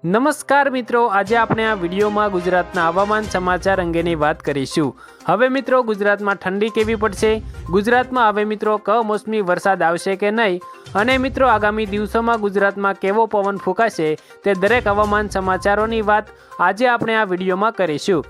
નમસ્કાર મિત્રો, આજે આપણે આ વિડીયોમાં ગુજરાતના હવામાન સમાચાર અંગેની વાત કરીશું। હવે મિત્રો ગુજરાતમાં ઠંડી કેવી પડશે, ગુજરાતમાં હવે મિત્રો કમોસમી વરસાદ આવશે કે નહીં, અને મિત્રો આગામી દિવસોમાં ગુજરાતમાં કેવો પવન ફૂંકાશે તે દરેક હવામાન સમાચારોની વાત આજે આપણે આ વિડીયોમાં કરીશું।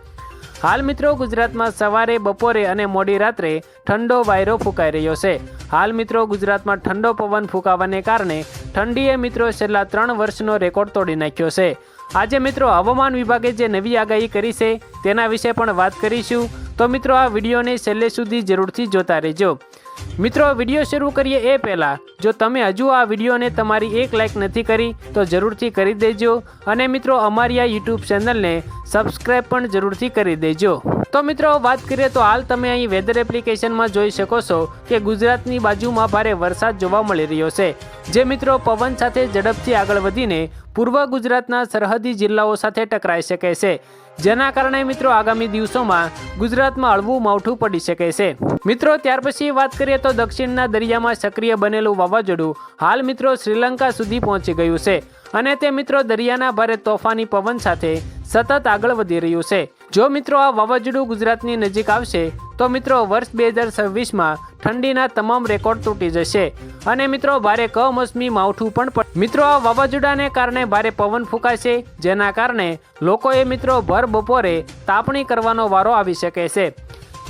હાલ મિત્રો ગુજરાતમાં સવારે, બપોરે અને મોડી રાત્રે ઠંડો વાયરો ફૂંકાઈ રહ્યો છે। હાલ મિત્રો ગુજરાતમાં ઠંડો પવન ફૂંકાવાને કારણે ઠંડીએ મિત્રો છેલ્લા 3 વર્ષનો રેકોર્ડ તોડી નાખ્યો છે। આજે મિત્રો હવામાન વિભાગે જે નવી આગાહી કરી છે તેના વિશે પણ વાત કરીશું, તો મિત્રો આ વિડીયોને છેલ્લે સુધી જરૂરથી જોતા રહેજો। મિત્રો વિડીયો શરૂ કરીએ એ પહેલાં જો તમે હજુ આ વિડીયોને તમારી 1 લાઇક નથી કરી તો જરૂરથી કરી દેજો, અને મિત્રો અમારી આ યુટ્યુબ ચેનલને સબસ્ક્રાઈબ પણ જરૂરથી કરી દેજો। તો મિત્રો વાત કરીએ તો હાલ તમે અહીં વેધર એપ્લિકેશનમાં જોઈ શકો છો કે ગુજરાતની બાજુમાં ભારે વરસાદ જોવા મળી રહ્યો છે, જે મિત્રો પવન સાથે ઝડપથી આગળ વધીને પૂર્વ ગુજરાતના સરહદી જિલ્લાઓ સાથે ટકરાઈ શકે છે, જેના કારણે મિત્રો આગામી દિવસોમાં ગુજરાતમાં હળવું માવઠું પડી શકે છે। મિત્રો ત્યાર પછી વાત કરીએ તો દક્ષિણના દરિયામાં સક્રિય બનેલું વાવાઝોડું હાલ મિત્રો શ્રીલંકા સુધી પહોંચી ગયું છે, અને તે મિત્રો દરિયાના ભારે તોફાની પવન સાથે સતત આગળ વધી રહ્યું છે। જો મિત્રો આ વાવાઝોડું ગુજરાતની નજીક આવશે તો મિત્રો વર્ષ 2026માં ઠંડીના તમામ રેકોર્ડ તૂટી જશે, અને મિત્રો ભારે કમોસમી માવઠું પણ મિત્રો આ વાવાઝોડાને કારણે ભારે પવન ફૂંકાશે, જેના કારણે લોકોએ મિત્રો ભર બપોરે તાપણી કરવાનો વારો આવી શકે છે।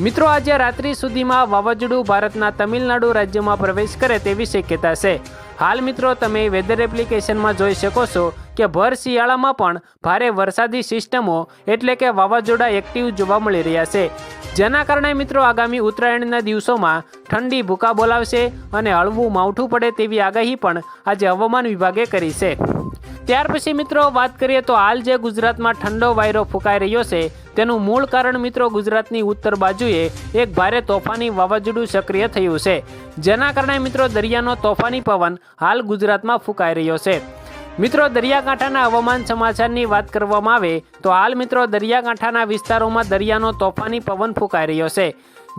મિત્રો આજે રાત્રિ સુધીમાં વાવાઝોડું ભારતના તમિલનાડુ રાજ્યમાં પ્રવેશ કરે તેવી શક્યતા છે। હાલ મિત્રો તમે વેધર એપ્લિકેશનમાં જોઈ શકો છો કે ભર શિયાળામાં પણ ભારે વરસાદી સિસ્ટમો એટલે કે વાવાઝોડા એક્ટિવ જોવા મળી રહ્યા છે, જેના કારણે મિત્રો આગામી ઉત્તરાયણના દિવસોમાં ઠંડી ભૂકા બોલાવશે અને હળવું માવઠું પડે તેવી આગાહી પણ આજે હવામાન વિભાગે કરી છે। ત્યાર પછી મિત્રો વાત કરીએ તો હાલ જે ગુજરાતમાં ઠંડો વાયરો ફૂંકાઈ રહ્યો છે તેનું મૂળ કારણ મિત્રો ગુજરાતની ઉત્તર બાજુએ એક ભારે તોફાની વાવાઝોડું સક્રિય થયું છે, જેના કારણે મિત્રો દરિયાનો તોફાની પવન હાલ ગુજરાતમાં ફૂંકાઈ રહ્યો છે। મિત્રો દરિયાકાંઠાના હવામાન સમાચારની વાત કરવામાં આવે તો હાલ મિત્રો દરિયાકાંઠાના વિસ્તારોમાં દરિયાનો તોફાની પવન ફૂંકાઈ રહ્યો છે,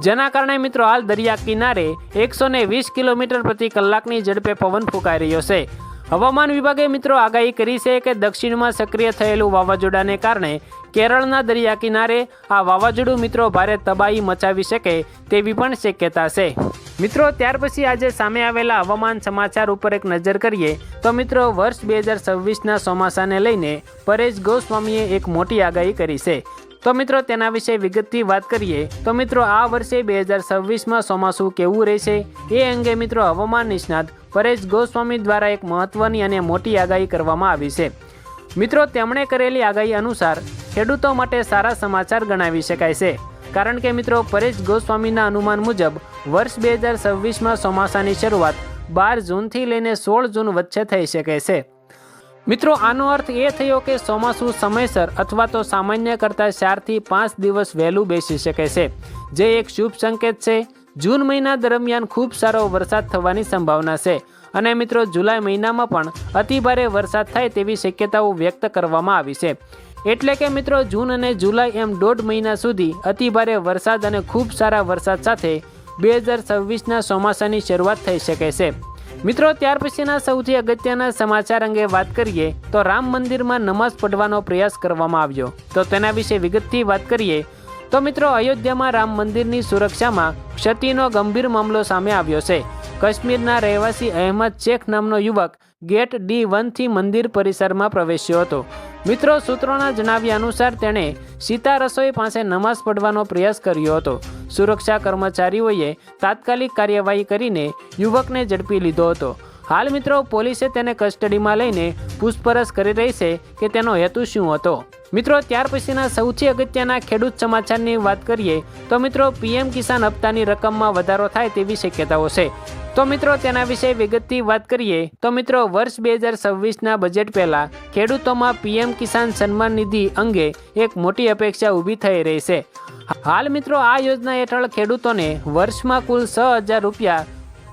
જેના કારણે મિત્રો હાલ દરિયા કિનારે 120 કિલોમીટર પ્રતિ કલાકની ઝડપે પવન ફૂંકાઈ રહ્યો છે। હવામાન વિભાગે મિત્રો આગાહી કરી છે કે દક્ષિણમાં સક્રિય થયેલું વાવાઝોડાને કારણે કેરળના દરિયા કિનારે આ વાવાઝોડું મિત્રો ભારે તબાહી મચાવી શકે તેવી પણ શક્યતા છે। મિત્રો ત્યાર પછી આજે સામે આવેલા હવામાન સમાચાર ઉપર એક નજર કરીએ તો મિત્રો વર્ષ 2026ના ચોમાસાને લઈને પરેશ ગોસ્વામીએ એક મોટી આગાહી કરી છે, તો મિત્રો તેના વિશે વિગતથી વાત કરીએ તો મિત્રો આ વર્ષે 2026માં ચોમાસું કેવું રહેશે એ અંગે મિત્રો હવામાન નિષ્ણાત પરેશ ગોસ્વામી દ્વારા એક મહત્વની અને મોટી આગાહી કરવામાં આવી છે। મિત્રો તેમણે કરેલી આગાહી અનુસાર ખેડૂતો માટે સારા સમાચાર ગણાવી શકાય છે, કારણ કે મિત્રો પરેશ ગોસ્વામીના અનુમાન મુજબ વર્ષ 2026માં ચોમાસાની શરૂઆત 12 જૂનથી લઈને 16 જૂન વચ્ચે થઈ શકે છે। મિત્રો આનો અર્થ એ થયો કે ચોમાસું સમયસર અથવા તો સામાન્ય કરતાં 4 થી 5 દિવસ વહેલું બેસી શકે છે, જે એક શુભ સંકેત છે। જૂન મહિના દરમિયાન ખૂબ સારો વરસાદ થવાની સંભાવના છે, અને મિત્રો જુલાઈ મહિનામાં પણ અતિભારે વરસાદ થાય તેવી શક્યતાઓ વ્યક્ત કરવામાં આવી છે, એટલે કે મિત્રો જૂન અને જુલાઈ એમ 1.5 મહિના સુધી અતિભારે વરસાદ અને ખૂબ સારા વરસાદ સાથે 2026ના ચોમાસાની શરૂઆત થઈ શકે છે। મિત્રો ત્યાર પછીના સૌથી અગત્યના સમાચાર અંગે વાત કરીએ તો રામ મંદિરમાં નમાઝ પઢવાનો પ્રયાસ કરવામાં આવ્યો, તો તેના વિશે વિગતથી વાત કરીએ તો મિત્રો અયોધ્યામાં રામ મંદિરની સુરક્ષામાં ક્ષતિનો ગંભીર મામલો સામે આવ્યો છે। કાશ્મીરના રહેવાસી અહેમદ શેખ નામનો યુવક ગેટ D1 થી મંદિર પરિસરમાં પ્રવેશ્યો હતો। મિત્રો સૂત્રોના જણાવ્યા અનુસાર તેણે સીતા રસોઈ પાસે નમાઝ પઢવાનો પ્રયાસ કર્યો હતો। સુરક્ષા કર્મચારીઓએ તાત્કાલિક કાર્યવાહી કરીને યુવકને ઝડપી લીધો હતો। હાલ મિત્રો પોલીસે તેને કસ્ટડીમાં લઈને પૂછપરછ કરી રહી છે કે તેનો હેતુ શું હતો। મિત્રો ત્યાર પછીના સૌથી અગત્યના ખેડૂત સમાચારની વાત કરીએ તો મિત્રો PM કિસાન હપ્તાની રકમમાં વધારો થાય તેવી શક્યતાઓ છે, તો મિત્રો તેના વિશે વિગતથી વાત કરીએ તો મિત્રો વર્ષ 2026ના બજેટ પહેલા ખેડૂતોમાં PM કિસાન સન્માન નિધિ અંગે એક મોટી અપેક્ષા ઊભી થઈ રહી છે। હાલ મિત્રો આ યોજના હેઠળ ખેડૂતોને વર્ષમાં કુલ 6,000 રૂપિયા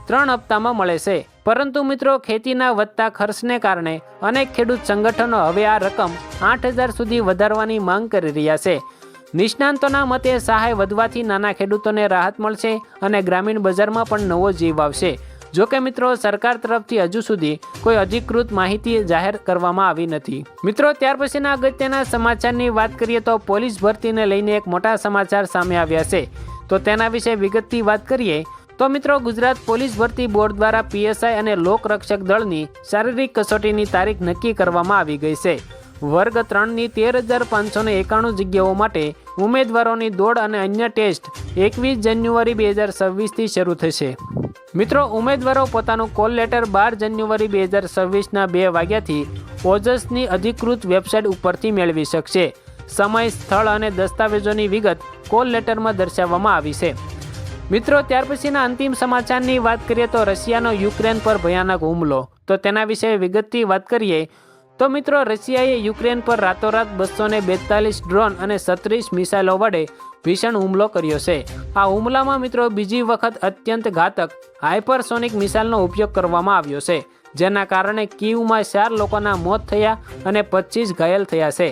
3 હપ્તામાં મળે છે, પરંતુ મિત્રો ખેતીના વધતા ખર્ચને કારણે અનેક ખેડૂત સંગઠનો હવે આ રકમ 8,000 સુધી વધારવાની માંગ કરી રહ્યા છે। નિષ્ણાંતોના મતે સહાય વધવાથી નાના ખેડૂતોને રાહત મળશે અને ગ્રામીણ બજારમાં પણ નવો જીવ આવશે। જોકે મિત્રો સરકાર તરફથી હજુ સુધી કોઈ અધિકૃત માહિતી જાહેર કરવામાં આવી નથી। મિત્રો ત્યાર પછીના અગત્યના સમાચારની વાત કરીએ તો પોલીસ ભરતીને લઈને એક મોટા સમાચાર સામે આવ્યા છે, તો તેના વિશે વિગતથી વાત કરીએ તો મિત્રો ગુજરાત પોલીસ ભરતી બોર્ડ દ્વારા પીએસઆઈ અને લોકરક્ષક દળની શારીરિક કસોટીની તારીખ નક્કી કરવામાં આવી ગઈ છે। વર્ગ 3ની 13,591 જગ્યાઓ માટે ઉમેદવારોની દોડ અને અન્ય ટેસ્ટ 21 જાન્યુઆરી 2026થી શરૂ થશે। મિત્રો ઉમેદવારો પોતાનું કોલ લેટર 12 જાન્યુઆરી 2026ના 2 વાગ્યાથી ઓજસની અધિકૃત વેબસાઇટ ઉપરથી મેળવી શકશે। સમય, સ્થળ અને દસ્તાવેજોની વિગત કોલ લેટરમાં દર્શાવવામાં આવી છે। મિત્રો ત્યાર પછીના અંતિમ સમાચારની વાત કરીએ તો રશિયાનો યુક્રેન પર ભયાનક હુમલો, તો તેના વિશે વિગતથી વાત કરીએ તો મિત્રો રશિયાએ યુક્રેન પર રાતોરાત 242 ડ્રોન અને 36 મિસાઇલો વડે ભીષણ હુમલો કર્યો છે। આ હુમલામાં મિત્રો બીજી વખત અત્યંત ઘાતક હાઇપરસોનિક મિસાઇલનો ઉપયોગ કરવામાં આવ્યો છે, જેના કારણે કીવમાં 4 લોકોના મોત થયા અને 25 ઘાયલ થયા છે।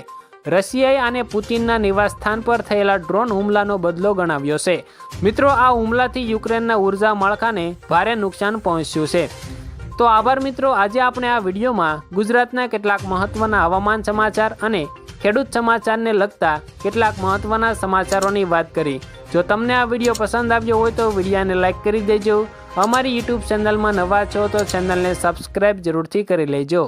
રશિયાએ આને પુતિનના નિવાસસ્થાન પર થયેલા ડ્રોન હુમલાનો બદલો ગણાવ્યો છે। મિત્રો આ હુમલાથી યુક્રેનના ઉર્જા માળખાને ભારે નુકસાન પહોંચ્યું છે। તો આભાર મિત્રો, આજે આપણે આ વિડીયોમાં ગુજરાતના કેટલાક મહત્વના હવામાન સમાચાર અને ખેડૂત સમાચારને લગતા કેટલાક મહત્વના સમાચારોની વાત કરી। જો તમને આ વિડીયો પસંદ આવ્યો હોય તો વિડીયોને લાઇક કરી દેજો। અમારી યુટ્યુબ ચેનલમાં નવા છો તો ચેનલને સબસ્ક્રાઈબ જરૂરથી કરી લેજો।